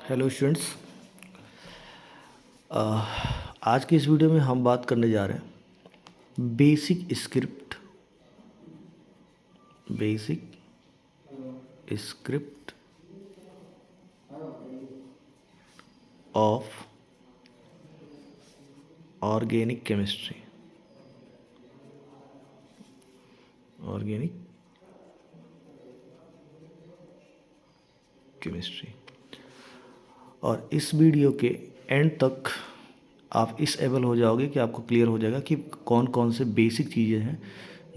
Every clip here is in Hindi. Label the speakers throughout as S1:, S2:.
S1: Hello students. आज की इस वीडियो में हम बात करने जा रहे हैं basic script of organic chemistry. और इस वीडियो के एंड तक आप इस एबल हो जाओगे कि आपको क्लियर हो जाएगा कि कौन कौन से बेसिक चीज़ें हैं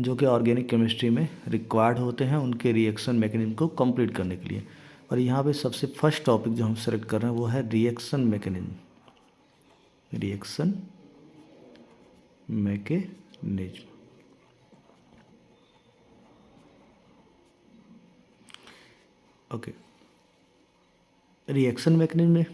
S1: जो कि ऑर्गेनिक केमिस्ट्री में रिक्वायर्ड होते हैं उनके रिएक्शन मैकेनिज्म को कंप्लीट करने के लिए। और यहाँ पे सबसे फर्स्ट टॉपिक जो हम सेलेक्ट कर रहे हैं वो है reaction mechanism. Okay, reaction mechanism में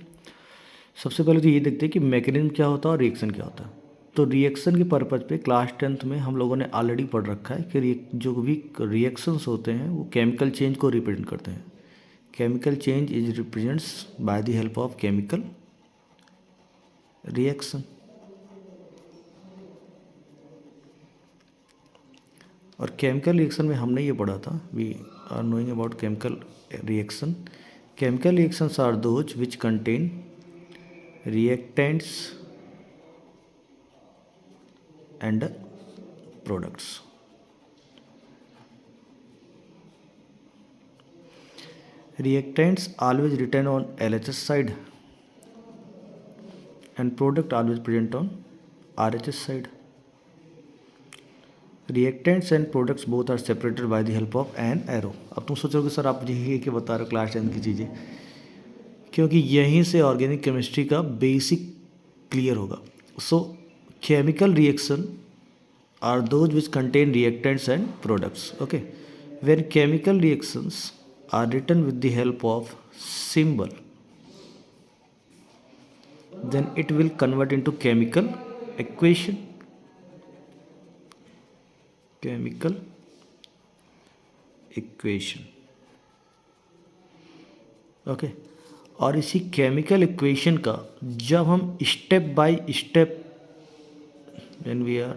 S1: सबसे पहले तो ये देखते हैं कि मैकेनिज्म क्या होता है और रिएक्शन क्या होता है। तो रिएक्शन के पर्पज़ पे क्लास 10th में हम लोगों ने ऑलरेडी पढ़ रखा है कि जो भी रिएक्शंस होते हैं वो केमिकल चेंज को रिप्रेजेंट करते हैं। Chemical change is represents by the help of chemical reaction. और केमिकल रिएक्शन में हमने ये पढ़ा था, we are knowing about chemical reaction. Chemical reactions are those which contain reactants and products. Reactants always written on LHS side and product always present on RHS side. Reactants and products both are separated by the help of an arrow. अब तुम सोचोगे सर आप यही कि बता रहे हो क्लास 10 की चीज़ें, क्योंकि यहीं से ऑर्गेनिक केमिस्ट्री का बेसिक क्लियर होगा। सो chemical reaction are those which contain reactants and products. Okay, when chemical reactions are written with the help of symbol, then it will convert into chemical equation. Okay, और इसी केमिकल इक्वेशन का जब हम step by step when we are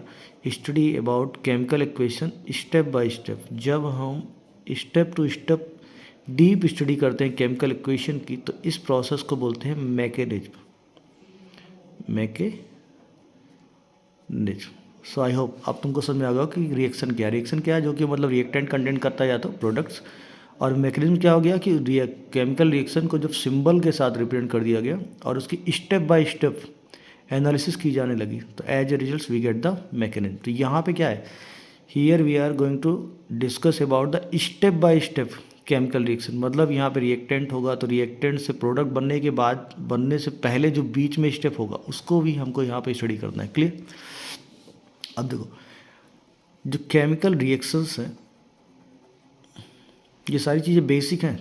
S1: study about chemical equation step by step, जब हम step to step deep study करते हैं केमिकल इक्वेशन की, तो इस प्रोसेस को बोलते हैं मैकेनिज्म। सो आई होप अब तुमको समझ में आ गया कि रिएक्शन क्या है, जो कि मतलब रिएक्टेंट कंटेंट करता है या तो प्रोडक्ट्स। और मैकेनिज्म क्या हो गया कि केमिकल रिएक्शन को जब सिंबल के साथ रिप्रेजेंट कर दिया गया और उसकी स्टेप बाय स्टेप एनालिसिस की जाने लगी, तो as a result we get the mechanism. तो यहाँ पे क्या है, here we are going to discuss about the step by step chemical reaction. मतलब यहाँ पे रिएक्टेंट होगा तो रिएक्टेंट से प्रोडक्ट बनने के बाद, बनने से पहले जो बीच में स्टेप होगा उसको भी हमको यहाँ पे स्टडी करना है। क्लियर? अब देखो, जो केमिकल रिएक्शंस हैं ये सारी चीज़ें बेसिक हैं,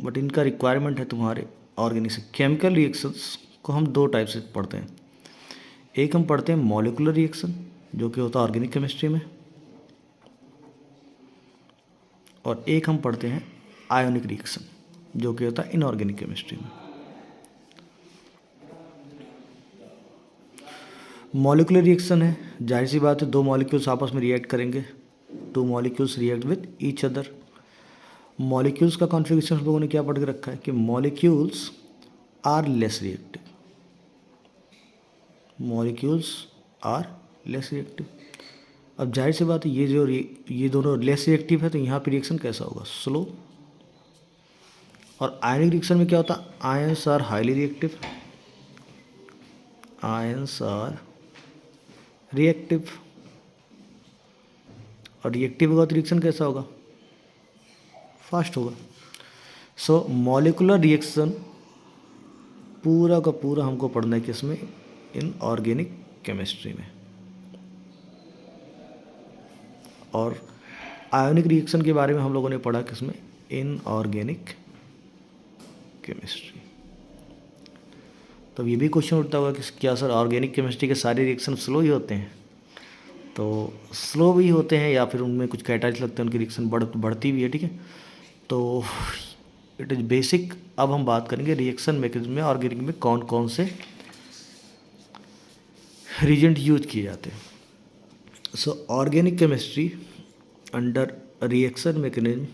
S1: बट इनका रिक्वायरमेंट है तुम्हारे ऑर्गेनिक से। केमिकल रिएक्शंस को हम दो टाइप से पढ़ते हैं। एक हम पढ़ते हैं मॉलिकुलर रिएक्शन, जो कि होता है ऑर्गेनिक केमिस्ट्री में, और एक हम पढ़ते हैं आयोनिक रिएक्शन, जो कि होता है इनऑर्गेनिक केमिस्ट्री में। मॉलिकुलर रिएक्शन है, जाहिर सी बात है दो मॉलिक्यूल्स आपस में रिएक्ट करेंगे, two molecules react with each other. Molecules का कॉन्फ़िगरेशन हम लोगों ने क्या पढ़ के रखा है कि मॉलिक्यूल्स आर लेस रिएक्टिव। अब जाहिर सी बात है ये दोनों लेस रिएक्टिव है, तो यहाँ पे रिएक्शन कैसा होगा, स्लो। और आयनिक रिएक्शन में क्या होता है, आयंस आर हाईली रिएक्टिव, और रिएक्टिव होगा तो रिएक्शन कैसा होगा, फास्ट होगा। सो मॉलिकुलर रिएक्शन पूरा का पूरा हमको पढ़ना है किसमें, इन ऑर्गेनिक केमिस्ट्री में। और आयोनिक रिएक्शन के बारे में हम लोगों ने पढ़ा किसमें, इन ऑर्गेनिक केमिस्ट्री। तो ये भी क्वेश्चन उठता होगा कि क्या सर ऑर्गेनिक केमिस्ट्री के सारे रिएक्शन स्लो ही होते हैं? तो स्लो भी होते हैं या फिर उनमें कुछ कैटालिस्ट लगते हैं, उनकी रिएक्शन बढ़ती भी है। ठीक है, तो इट इज़ बेसिक। अब हम बात करेंगे रिएक्शन मैकेनिज्म में ऑर्गेनिक में कौन कौन से रिएजेंट यूज किए जाते हैं। सो organic chemistry under reaction mechanism,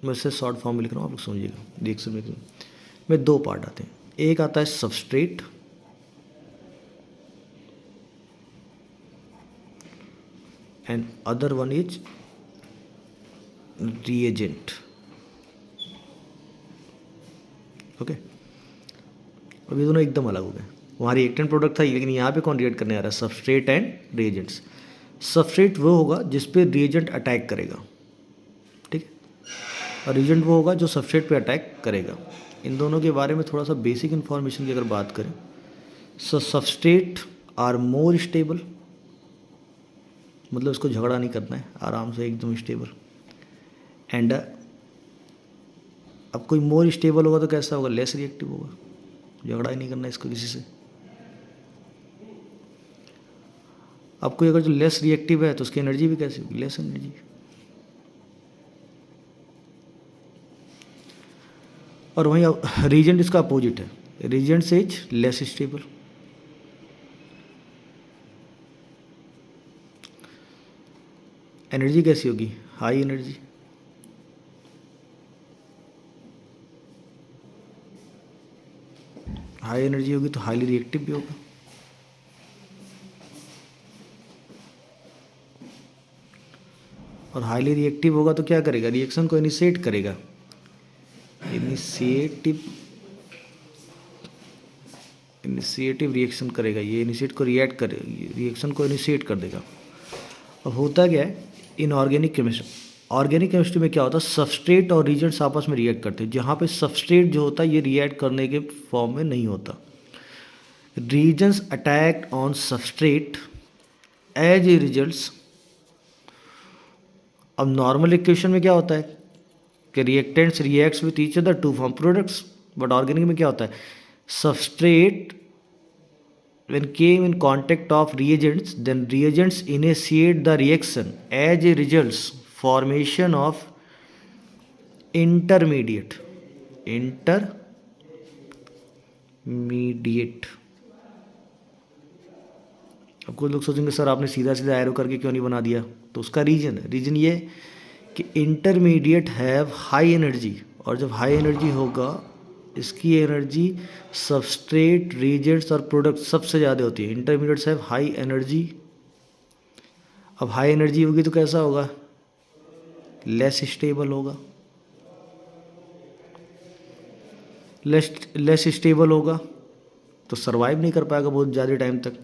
S1: मैं से शॉर्ट फॉर्म में लिख रहा हूँ, आप लोग समझिएगा। रिएक्शन मैकेनिज्म में दो पार्ट आते हैं, एक आता है substrate and other one is reagent. Okay, अब ये दोनों एकदम अलग हो गए। वहाँ रिएक्टेंट प्रोडक्ट था, लेकिन यहाँ पे कौन रिएक्ट करने आ रहा है, सबस्ट्रेट एंड रिएजेंट्स। सबस्ट्रेट वो होगा जिस पे रिएजेंट अटैक करेगा, ठीक है, और रिएजेंट वो होगा जो सबस्ट्रेट पे अटैक करेगा। इन दोनों के बारे में थोड़ा सा बेसिक इन्फॉर्मेशन की अगर बात करें, सो सबस्ट्रेट आर मोर स्टेबल, मतलब इसको झगड़ा नहीं करना है, आराम से एकदम स्टेबल। एंड अब कोई मोर स्टेबल होगा तो कैसा होगा, लेस रिएक्टिव होगा, झगड़ा ही नहीं करना इसको किसी से। अब कोई अगर जो लेस रिएक्टिव है तो उसकी एनर्जी भी कैसी होगी, लेस एनर्जी। और वहीं रीजेंट इसका अपोजिट है, रीजेंट से इज लेस स्टेबल। एनर्जी कैसी होगी, हाई एनर्जी। हाई एनर्जी होगी तो हाईली रिएक्टिव भी होगा। और हाईली रिएक्टिव होगा तो क्या करेगा, रिएक्शन को इनिशिएट करेगा। इनिशिएटिव रिएक्शन करेगा, ये इनिशिएट को रिएक्ट करे, रिएक्शन को इनिशिएट कर देगा। अब होता क्या है इन ऑर्गेनिक केमिस्ट्री में क्या होता है, सबस्ट्रेट और रिएजेंट्स आपस में रिएक्ट करते हैं। जहाँ पे सबस्ट्रेट जो होता है ये रिएक्ट करने के फॉर्म में नहीं होता। Reagents attack on substrate as a results. अब नॉर्मल इक्वेशन में क्या होता है कि reactants reacts with each other to form products, but organic में क्या होता है, substrate when came in contact of reagents, then reagents initiate the reaction, as a result formation of intermediate। अब कुछ लोग सोचेंगे सर आपने सीधा सीधा एरो करके क्यों नहीं बना दिया, तो उसका रीजन ये कि इंटरमीडिएट हैव हाई एनर्जी, और जब हाई एनर्जी होगा इसकी एनर्जी सबस्ट्रेट रिएजेंट्स और प्रोडक्ट सबसे ज़्यादा होती है। Intermediates have high energy. अब हाई एनर्जी होगी तो कैसा होगा, लेस स्टेबल होगा। लेस स्टेबल होगा तो सर्वाइव नहीं कर पाएगा बहुत ज़्यादा टाइम तक।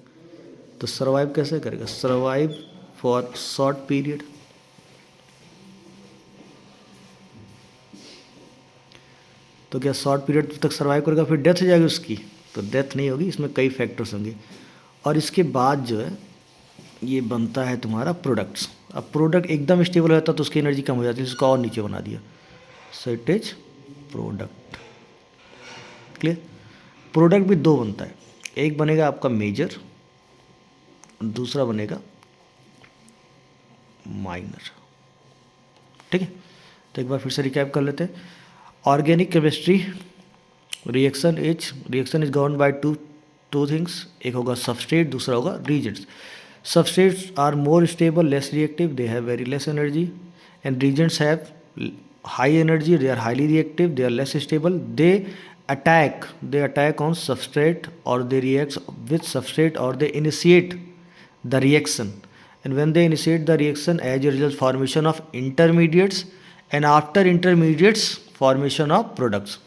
S1: तो सर्वाइव कैसे करेगा, सर्वाइव फॉर शॉर्ट पीरियड। तो क्या शॉर्ट पीरियड तक सर्वाइव करेगा फिर डेथ हो जाएगी उसकी, तो डेथ नहीं होगी। इसमें कई फैक्टर्स होंगे। और इसके बाद जो है ये बनता है तुम्हारा प्रोडक्ट्स। अब प्रोडक्ट एकदम स्टेबल रहता तो उसकी एनर्जी कम हो जाती है, इसको और नीचे बना दिया, so it is product. Clear. Product भी दो बनता है, एक बनेगा आपका मेजर, दूसरा बनेगा माइनर। ठीक है, तो एक बार फिर से रिकैप कर लेते हैं। Organic chemistry reaction is govern by two things, एक होगा सबस्ट्रेट, दूसरा होगा reagents. Substrates are more stable, less reactive, they have very less energy, and reagents have high energy, they are highly reactive, they are less stable, they attack on substrate or they react with substrate or they initiate the reaction, and when they initiate the reaction as a result formation of intermediates, and after intermediates formation of products।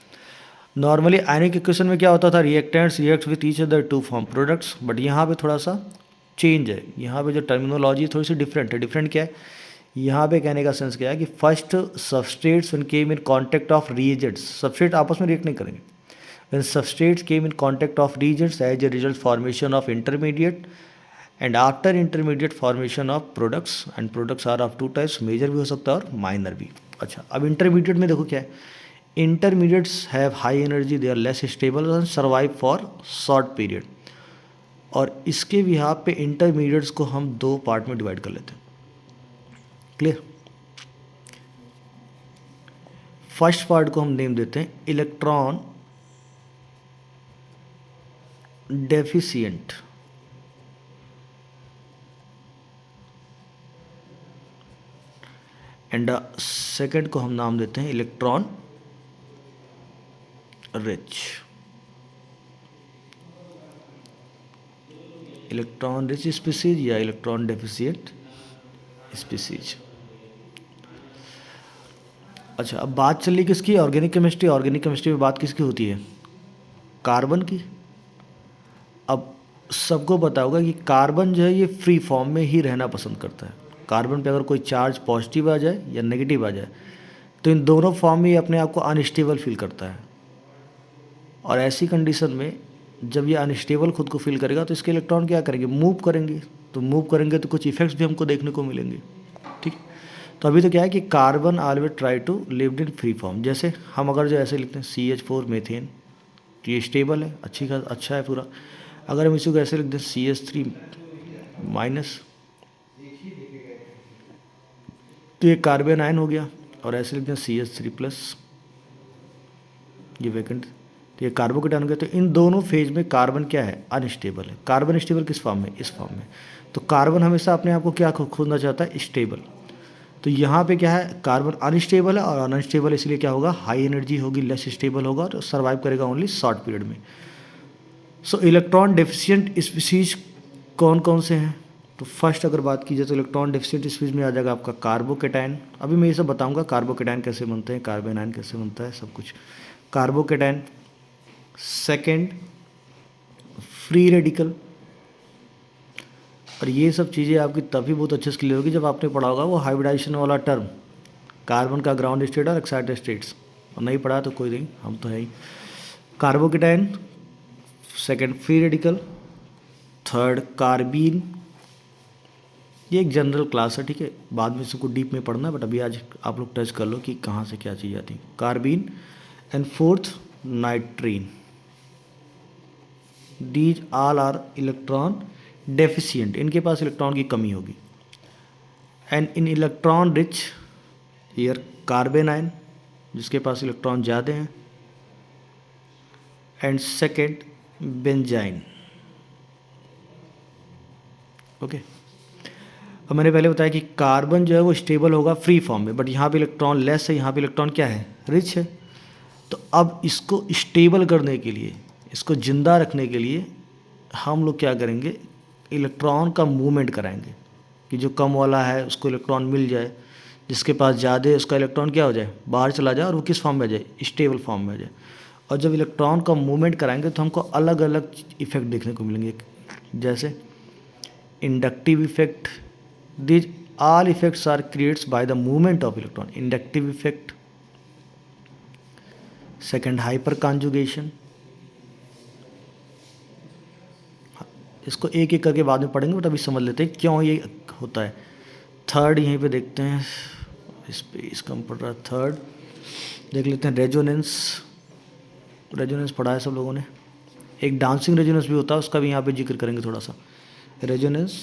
S1: Normally ionic equation में क्या होता था, reactants react with each other to form products, but यहाँ पे थोड़ा सा चेंज है। यहाँ पे जो टर्मिनोलॉजी थोड़ी सी डिफरेंट है। डिफरेंट क्या है, यहाँ पे कहने का सेंस क्या है कि first substrates when came in contact of reagents, substrate आपस में रिएक्ट नहीं करेंगे। When substrates came in contact of reagents as a result formation of intermediate, and after intermediate formation of products, and products are of two types, major भी हो सकता है और माइनर भी। अच्छा, अब इंटरमीडिएट में देखो क्या है, intermediates have high energy, they are less stable and survive for short period. और इसके बिहाफ पे इंटरमीडिएट्स को हम दो पार्ट में डिवाइड कर लेते हैं। क्लियर। फर्स्ट पार्ट को हम नेम देते हैं इलेक्ट्रॉन डेफिशिएंट, एंड सेकंड को हम नाम देते हैं electron rich. Electron rich species या इलेक्ट्रॉन डेफिशिएंट स्पीसीज। अच्छा, अब बात चली किसकी? Organic chemistry. ऑर्गेनिक केमिस्ट्री में बात किसकी होती है? कार्बन की। अब सबको पता होगा कि कार्बन जो है ये फ्री फॉर्म में ही रहना पसंद करता है। कार्बन पे अगर कोई चार्ज पॉजिटिव आ जाए या नेगेटिव आ जाए तो इन दोनों फॉर्म में ये अपने आप को अनस्टेबल फील करता है, और ऐसी कंडीशन में जब ये अनस्टेबल खुद को फील करेगा तो इसके इलेक्ट्रॉन क्या करेंगे? मूव करेंगे। तो मूव करेंगे तो कुछ इफेक्ट्स भी हमको देखने को मिलेंगे। ठीक, तो अभी तो क्या है कि carbon always try to lived in free form. जैसे हम अगर जो ऐसे लिखते हैं CH4 मीथेन, तो ये स्टेबल है, अच्छा है पूरा। अगर हम इसको ऐसे लिख दें CH3 माइनस, तो ये कार्बन आयन हो गया, और ऐसे लिख दें CH3 प्लस, ये वैकेंट, तो ये कार्बोकेटायन हो गया। तो इन दोनों फेज में कार्बन क्या है? अनस्टेबल है। कार्बन स्टेबल किस फॉर्म में? इस फॉर्म में। तो कार्बन हमेशा अपने आप को क्या खोजना चाहता है? स्टेबल। तो यहाँ पे क्या है? कार्बन अनस्टेबल है, और अनस्टेबल इसलिए क्या होगा? हाई एनर्जी होगी, लेस स्टेबल होगा, और सर्वाइव करेगा ओनली शॉर्ट पीरियड में। सो इलेक्ट्रॉन डेफिशिएंट स्पीसीज कौन कौन से हैं? तो फर्स्ट अगर बात की जाए तो इलेक्ट्रॉन डेफिशिएंट स्पीसीज में आ जाएगा आपका कार्बोकेटायन। अभी मैं ये सब बताऊंगा कार्बोकेटायन कैसे बनते हैं, कार्बन आयन कैसे बनता है, सब कुछ। कार्बोकेटायन। सेकेंड फ्री रेडिकल, और ये सब चीज़ें आपकी तभी बहुत अच्छे से क्लियर होगी जब आपने पढ़ा होगा वो हाइब्रिडाइजेशन वाला टर्म, कार्बन का ग्राउंड स्टेट और एक्साइटेड स्टेट्स। और नहीं पढ़ा तो कोई नहीं, हम तो है ही। Carbocation, second free radical, third carbene. ये एक जनरल क्लास है, ठीक है, बाद में इसको डीप में पढ़ना है, बट अभी आज आप लोग टच कर लो कि कहाँ से क्या चीज़ आती है। Carbene. And fourth nitrene. These all are electron deficient, इनके पास इलेक्ट्रॉन की कमी होगी। And in electron rich here carbon ion, जिसके पास इलेक्ट्रॉन ज़्यादा हैं। And second benzene. ओके, अब मैंने पहले बताया कि कार्बन जो है वो स्टेबल होगा फ्री फॉर्म में, बट यहाँ पे इलेक्ट्रॉन लेस है, यहाँ पे इलेक्ट्रॉन क्या है? रिच है। तो अब इसको स्टेबल करने के लिए, इसको जिंदा रखने के लिए हम लोग क्या करेंगे? इलेक्ट्रॉन का मूवमेंट कराएंगे कि जो कम वाला है उसको इलेक्ट्रॉन मिल जाए, जिसके पास ज़्यादा है उसका इलेक्ट्रॉन क्या हो जाए? बाहर चला जाए, और वो किस फॉर्म में आ जाए? स्टेबल फॉर्म में आ जाए। और जब इलेक्ट्रॉन का मूवमेंट कराएंगे तो हमको अलग अलग इफेक्ट देखने को मिलेंगे, जैसे inductive effect. These all effects are created by the movement of electron. Inductive effect. Second, hyperconjugation. इसको एक एक करके बाद में पढ़ेंगे, बट अभी समझ लेते हैं क्यों ये होता है। थर्ड यहीं पे देखते हैं, इस पे इसका पढ़ रहा है। थर्ड देख लेते हैं रेजोनेंस। रेजोनेंस पढ़ा है सब लोगों ने। एक डांसिंग रेजोनेंस भी होता है, उसका भी यहाँ पे जिक्र करेंगे थोड़ा सा। रेजोनेंस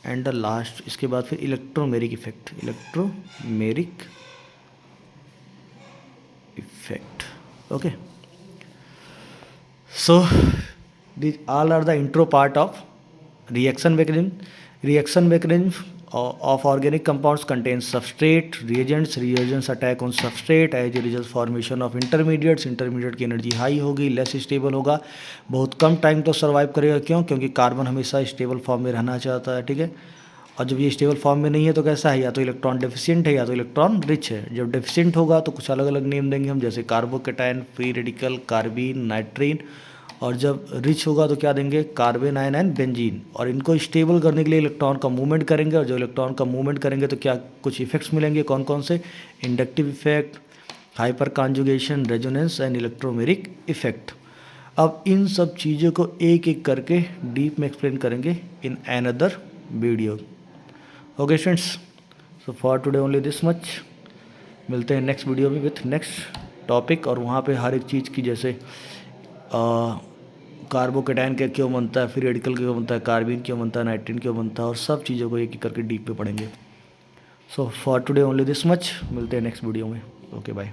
S1: एंड द लास्ट, इसके बाद फिर electromeric effect. Electromeric effect. Okay, so these all are the intro part of reaction mechanism. Reaction mechanism of organic compounds contains substrate, reagents. Reagents attack on substrate as a result formation of intermediates. Intermediate की एनर्जी हाई होगी, लेस स्टेबल होगा, बहुत कम टाइम तो सर्वाइव करेगा। क्यों? क्योंकि कार्बन हमेशा स्टेबल फॉर्म में रहना चाहता है, ठीक है। और जब ये स्टेबल फॉर्म में नहीं है तो कैसा है? या तो इलेक्ट्रॉन डेफिशिएंट है या तो इलेक्ट्रॉन रिच है। जब डेफिशिएंट होगा तो कुछ अलग अलग नेम देंगे हम, जैसे कार्बोकेटायन, फ्री रेडिकल, कार्बीन, नाइट्रीन। और जब रिच होगा तो क्या देंगे? Carbon ion and benzene. और इनको स्टेबल करने के लिए इलेक्ट्रॉन का मूवमेंट करेंगे, और जब इलेक्ट्रॉन का मूवमेंट करेंगे तो क्या कुछ इफेक्ट्स मिलेंगे? कौन कौन से? Inductive effect, hyper conjugation, resonance and electromeric effect. अब इन सब चीज़ों को एक एक करके डीप में एक्सप्लेन करेंगे in another video. Okay students, so for today only this much. मिलते हैं नेक्स्ट वीडियो में विथ नेक्स्ट टॉपिक, और वहाँ पे हर एक चीज़ की, जैसे कार्बोकेटायन क्या क्यों बनता है, फ्री रेडिकल क्यों बनता है, कार्बन क्यों बनता है, नाइट्रीन क्यों बनता है, और सब चीज़ों को एक एक करके डीप पे पढ़ेंगे। So for today only this much. मिलते हैं नेक्स्ट वीडियो में। Okay bye.